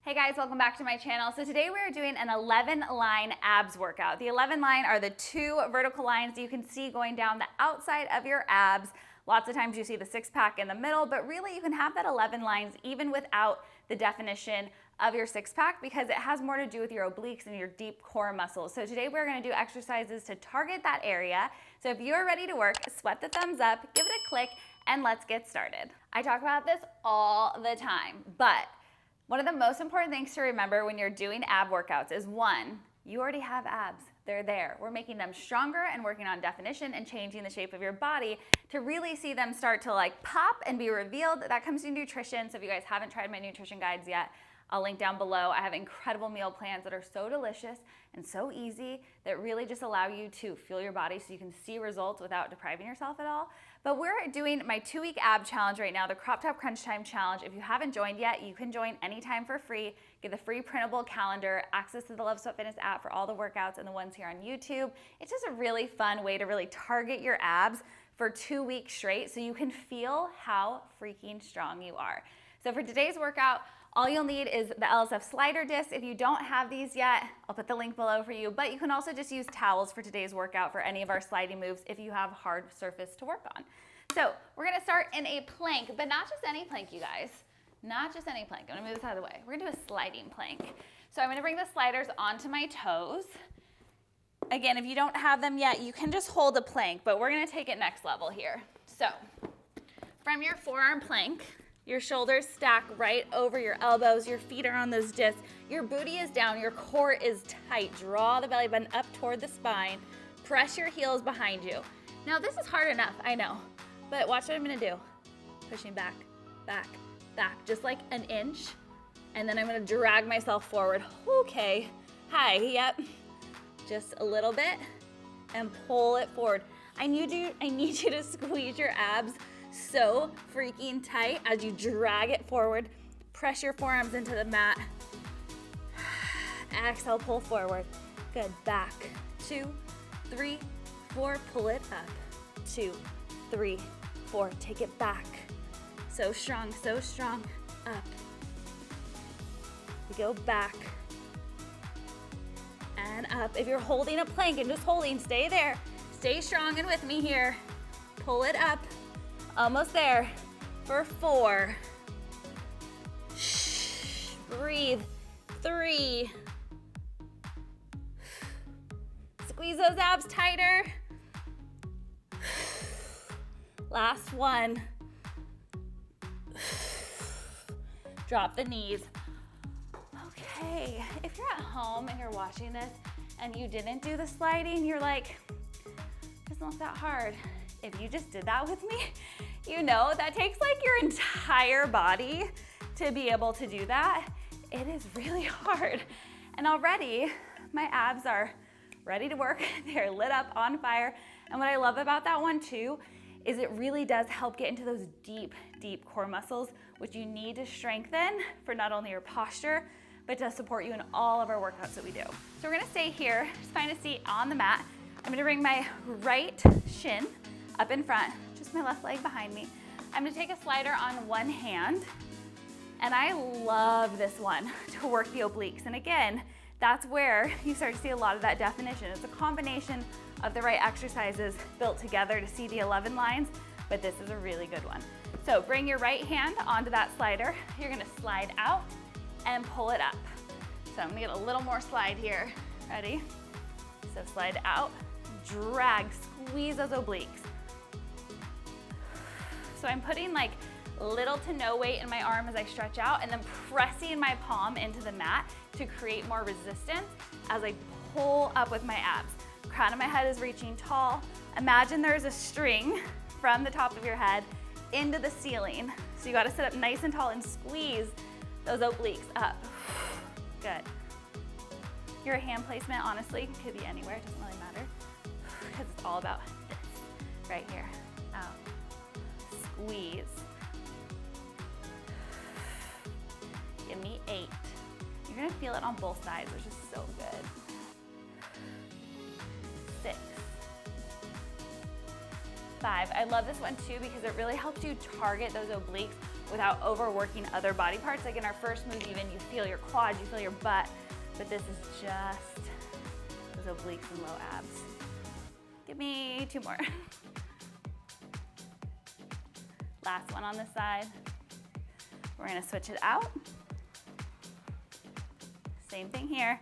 Hey guys, welcome back to my channel. So today we're doing an 11 line abs workout. The 11 line are the two vertical lines that you can see going down the outside of your abs. Lots of times you see the six pack in the middle, but really you can have that 11 lines even without the definition of your six pack because it has more to do with your obliques and your deep core muscles. So today we're gonna do exercises to target that area. So if you're ready to work, sweat the thumbs up, give it a click, and let's get started. I talk about this all the time, but one of the most important things to remember when you're doing ab workouts is one, you already have abs. They're there. We're making them stronger and working on definition and changing the shape of your body to really see them start to like pop and be revealed. That comes to nutrition. So if you guys haven't tried my nutrition guides yet, I'll link down below. I have incredible meal plans that are so delicious and so easy that really just allow you to fuel your body so you can see results without depriving yourself at all. But we're doing my 2-week ab challenge right now, the Crop Top Crunch Time Challenge. If you haven't joined yet, you can join anytime for free. Get the free printable calendar, access to the Love Sweat Fitness app for all the workouts and the ones here on YouTube. It's just a really fun way to really target your abs for 2 weeks straight so you can feel how freaking strong you are. So for today's workout, all you'll need is the LSF slider disc. If you don't have these yet, I'll put the link below for you, but you can also just use towels for today's workout for any of our sliding moves if you have hard surface to work on. So we're gonna start in a plank, but not just any plank, you guys. Not just any plank. I'm gonna move this out of the way. We're gonna do a sliding plank. So I'm gonna bring the sliders onto my toes. Again, if you don't have them yet, you can just hold a plank, but we're gonna take it next level here. So from your forearm plank, your shoulders stack right over your elbows, your feet are on those discs, your booty is down, your core is tight. Draw the belly button up toward the spine, press your heels behind you. Now this is hard enough, I know, but watch what I'm gonna do. Pushing back, back, back, just like an inch, and then I'm gonna drag myself forward. Okay, hi, yep, just a little bit, and pull it forward. I need you to squeeze your abs so freaking tight as you drag it forward. Press your forearms into the mat. Exhale, pull forward. Good, back, 2, 3, 4, pull it up. 2, 3, 4, take it back. So strong, up. We go back and up. If you're holding a plank and just holding, stay there. Stay strong and with me here. Pull it up. Almost there for 4. Shh. Breathe. 3. Squeeze those abs tighter. Last one. Drop the knees. Okay, if you're at home and you're watching this and you didn't do the sliding, you're like, it's not that hard. If you just did that with me, you know that takes like your entire body to be able to do that. It is really hard. And already my abs are ready to work. They're lit up, on fire. And what I love about that one too is it really does help get into those deep, deep core muscles, which you need to strengthen for not only your posture, but to support you in all of our workouts that we do. So we're gonna stay here, just find a seat on the mat. I'm gonna bring my right shin up in front, just my left leg behind me. I'm gonna take a slider on one hand, and I love this one to work the obliques. And again, that's where you start to see a lot of that definition. It's a combination of the right exercises built together to see the 11 lines, but this is a really good one. So bring your right hand onto that slider. You're gonna slide out and pull it up. So I'm gonna get a little more slide here. Ready? So slide out, drag, squeeze those obliques. So I'm putting like little to no weight in my arm as I stretch out and then pressing my palm into the mat to create more resistance as I pull up with my abs. Crown of my head is reaching tall. Imagine there's a string from the top of your head into the ceiling. So you gotta sit up nice and tall and squeeze those obliques up. Good. Your hand placement, honestly, could be anywhere, it doesn't really matter, because it's all about this, right here, out. Squeeze. Give me 8. You're gonna feel it on both sides, which is so good. 6. 5. I love this one too because it really helps you target those obliques without overworking other body parts. Like in our first move even, you feel your quads, you feel your butt, but this is just those obliques and low abs. Give me 2 more. Last one on this side. We're gonna switch it out. Same thing here.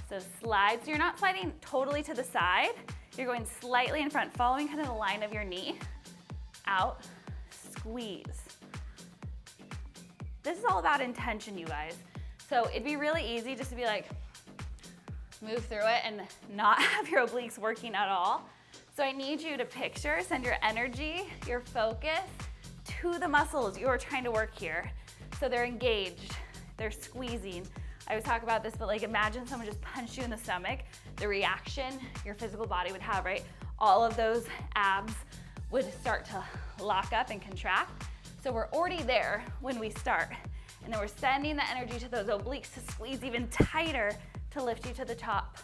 So slide, so you're not sliding totally to the side, you're going slightly in front, following kind of the line of your knee. Out, squeeze. This is all about intention, you guys. So it'd be really easy just to be like, move through it and not have your obliques working at all. So I need you to picture, send your energy, your focus to the muscles you are trying to work here. So they're engaged, they're squeezing. I always talk about this, but like imagine someone just punched you in the stomach, the reaction your physical body would have, right? All of those abs would start to lock up and contract. So we're already there when we start. And then we're sending the energy to those obliques to squeeze even tighter to lift you to the top.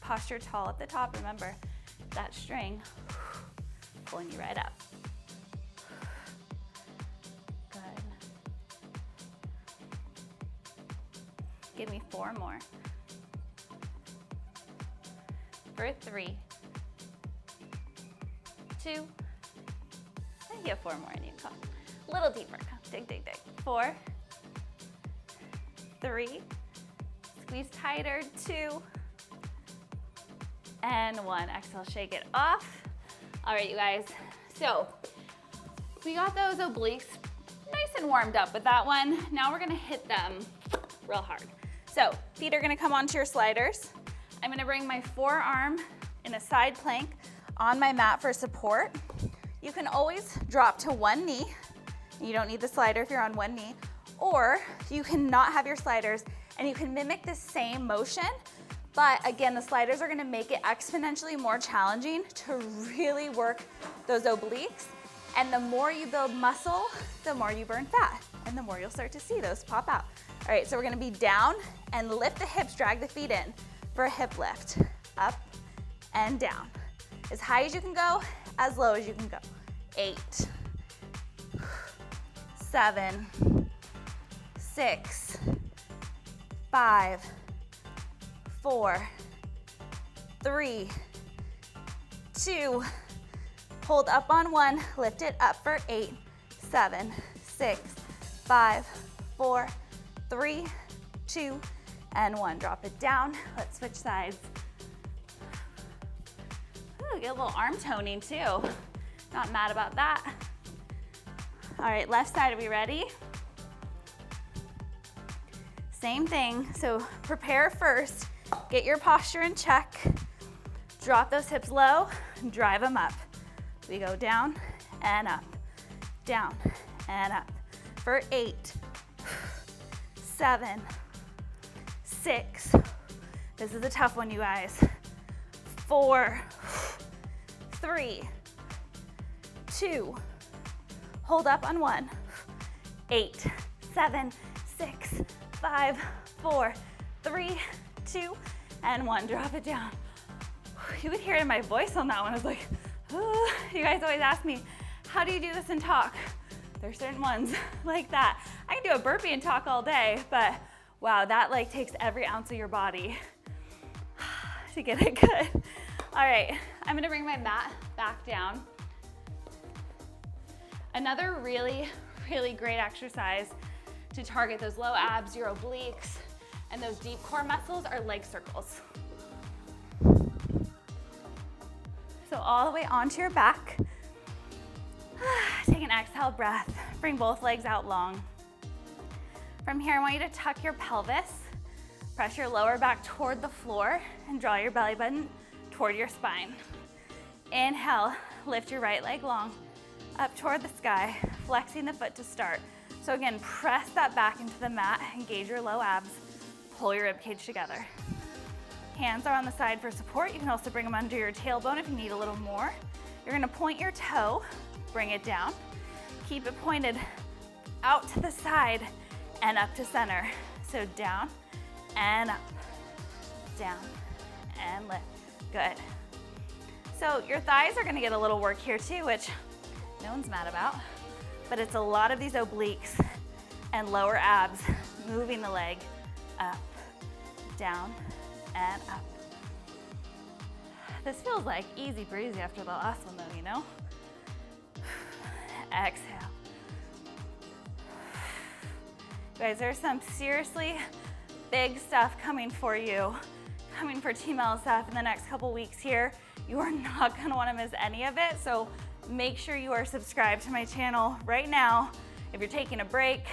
Posture tall at the top, remember, that string pulling you right up. Good. Give me 4 more. For 3, 2, and get 4 more in you. Come. A little deeper. Come. Dig, dig, dig. 4, 3, squeeze tighter. 2, and 1. Exhale, shake it off. All right, you guys. So we got those obliques nice and warmed up with that one. Now we're gonna hit them real hard. So feet are gonna come onto your sliders. I'm gonna bring my forearm in a side plank on my mat for support. You can always drop to one knee. You don't need the slider if you're on one knee. Or you can not have your sliders and you can mimic the same motion, but again, the sliders are gonna make it exponentially more challenging to really work those obliques. And the more you build muscle, the more you burn fat, and the more you'll start to see those pop out. All right, so we're gonna be down and lift the hips, drag the feet in for a hip lift. Up and down. As high as you can go, as low as you can go. 8, 7, 6, 5, 4, 3, 2, hold up on 1, lift it up for 8, 7, 6, 5, 4, 3, 2, and 1. Drop it down. Let's switch sides. Ooh, get a little arm toning too. Not mad about that. All right, left side, are we ready? Same thing, so prepare first. Get your posture in check. Drop those hips low, drive them up. We go down and up, down and up. For 8, 7, 6. This is a tough one, you guys. 4, 3, 2. Hold up on 1. 8, 7, 6, 5, 4, 3, 2, and 1. Drop it down. You could hear it in my voice on that one. I was like, ooh. You guys always ask me, how do you do this and talk? There's certain ones like that. I can do a burpee and talk all day, but wow, that like takes every ounce of your body to get it good. All right, I'm gonna bring my mat back down. Another really, really great exercise to target those low abs, your obliques, and those deep core muscles are leg circles. So all the way onto your back. Take an exhale breath. Bring both legs out long. From here, I want you to tuck your pelvis, press your lower back toward the floor, and draw your belly button toward your spine. Inhale, lift your right leg long, up toward the sky, flexing the foot to start. So again, press that back into the mat, engage your low abs, pull your ribcage together. Hands are on the side for support. You can also bring them under your tailbone if you need a little more. You're gonna point your toe, bring it down. Keep it pointed out to the side and up to center. So down and up, down and lift. Good. So your thighs are gonna get a little work here too, which no one's mad about. but it's a lot of these obliques and lower abs moving the leg up, down, and up. This feels like easy breezy after the last one though, you know? Exhale. Guys, there's some seriously big stuff coming for you, coming for Team LSF in the next couple weeks here. You are not gonna wanna miss any of it, so make sure you are subscribed to my channel right now. If you're taking a break,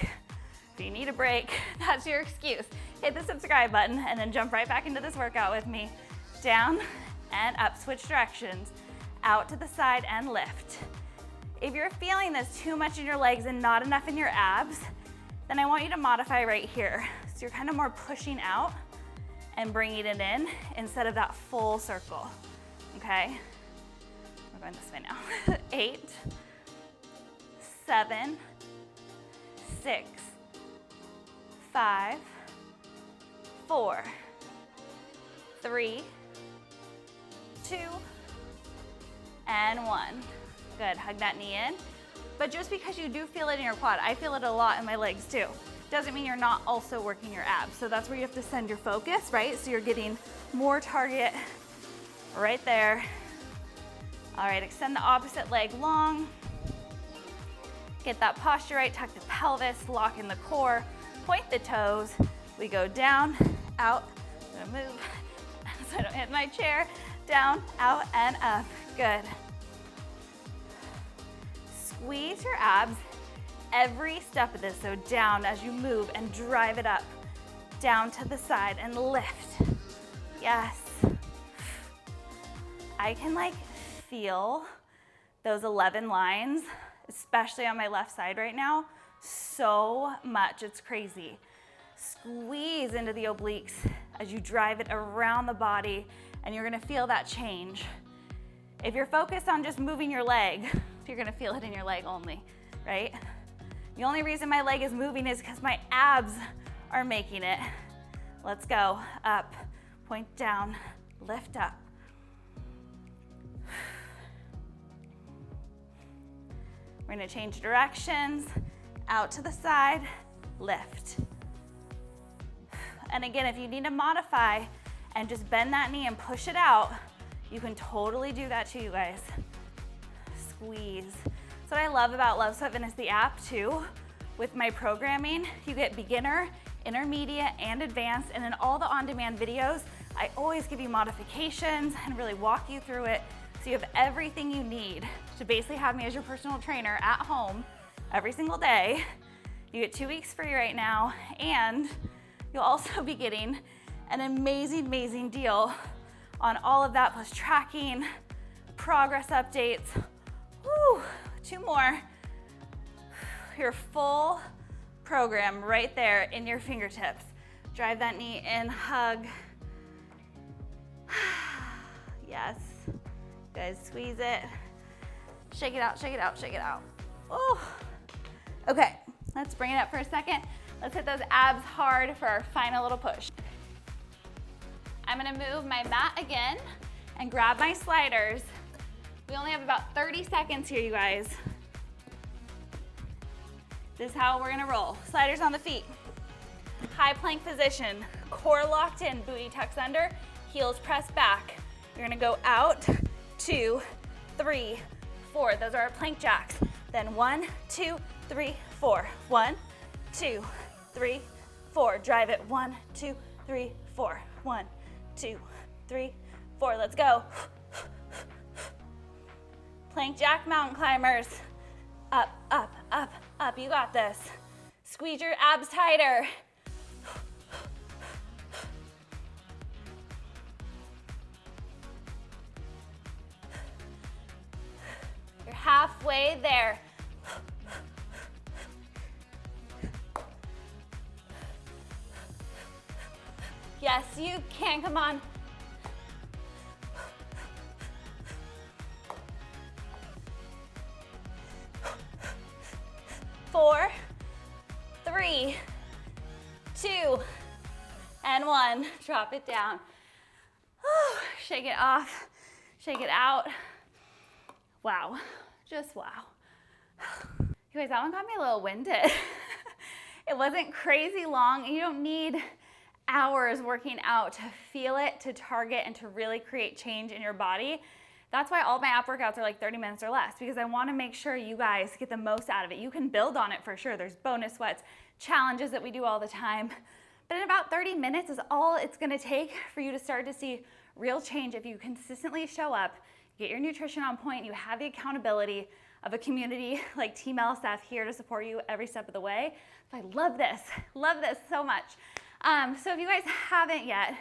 if you need a break, that's your excuse. Hit the subscribe button and then jump right back into this workout with me. Down and up, switch directions, out to the side and lift. If you're feeling this too much in your legs and not enough in your abs, then I want you to modify right here. So you're kind of more pushing out and bringing it in instead of that full circle, okay? We're going this way now. 8, 7, 6, 5, 4, 3, 2, and 1. Good, hug that knee in. But just because you do feel it in your quad, I feel it a lot in my legs too, doesn't mean you're not also working your abs. So that's where you have to send your focus, right? So you're getting more target right there. All right, extend the opposite leg long. Get that posture right, tuck the pelvis, lock in the core, point the toes. We go down, out, I'm gonna move so I don't hit my chair, down, out, and up, good. Squeeze your abs every step of this, so down as you move and drive it up, down to the side and lift. Yes. I can like feel those 11 lines, especially on my left side right now, so much, it's crazy. Squeeze into the obliques as you drive it around the body and you're gonna feel that change. If you're focused on just moving your leg, you're gonna feel it in your leg only, right? The only reason my leg is moving is because my abs are making it. Let's go, up, point down, lift up. We're gonna change directions, out to the side, lift. And again, if you need to modify and just bend that knee and push it out, you can totally do that too, you guys. Squeeze. That's what I love about Love Sweat Fitness, the app too. With my programming, you get beginner, intermediate, and advanced, and in all the on-demand videos, I always give you modifications and really walk you through it so you have everything you need to basically have me as your personal trainer at home every single day. You get 2 weeks free right now, and you'll also be getting an amazing, amazing deal on all of that, plus tracking, progress updates. Woo, 2 more. Your full program right there in your fingertips. Drive that knee in, hug. Yes. Guys, squeeze it. Shake it out, shake it out, shake it out. Oh. Okay, let's bring it up for a second. Let's hit those abs hard for our final little push. I'm gonna move my mat again and grab my sliders. We only have about 30 seconds here, you guys. This is how we're gonna roll. Sliders on the feet. High plank position, core locked in, booty tucks under, heels pressed back. You're gonna go out, 2, 3, 4. Those are our plank jacks. Then 1, 2, 3, 4. 1, 2, 3, 4. Drive it. 1, 2, 3, 4. 1, 2, 3, 4. Let's go. Plank jack mountain climbers. Up, up, up, up. You got this. Squeeze your abs tighter. You're halfway there. Yes, you can. Come on. Four, 3, 2, and 1. Drop it down. Shake it off. Shake it out. Wow. Just wow. You You guys, that one got me a little winded. It wasn't crazy long, and you don't need hours working out to feel it, to target, and to really create change in your body. That's why all my app workouts are like 30 minutes or less, because I want to make sure you guys get the most out of it. You can build on it for sure. There's bonus sweats, challenges that we do all the time. But in about 30 minutes is all it's going to take for you to start to see real change if you consistently show up, get your nutrition on point, you have the accountability of a community like Team LSF here to support you every step of the way. So I love this so much. So if you guys haven't yet,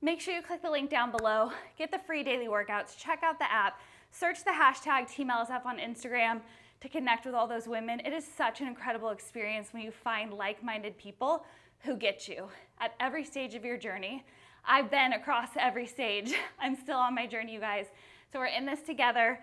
make sure you click the link down below, get the free daily workouts, check out the app, search the hashtag Team LSF on Instagram to connect with all those women. It is such an incredible experience when you find like-minded people who get you at every stage of your journey. I've been across every stage. I'm still on my journey, you guys. So we're in this together.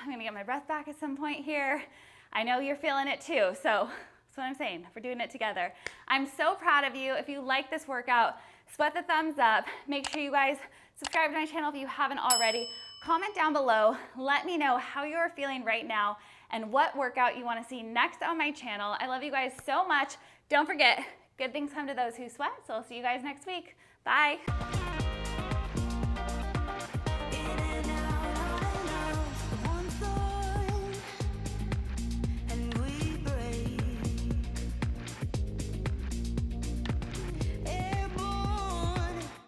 I'm gonna get my breath back at some point here. I know you're feeling it too, so that's what I'm saying. We're doing it together. I'm so proud of you. If you like this workout, sweat the thumbs up. Make sure you guys subscribe to my channel if you haven't already. Comment down below. Let me know how you're feeling right now and what workout you want to see next on my channel. I love you guys so much. Don't forget, good things come to those who sweat, so I'll see you guys next week. Bye.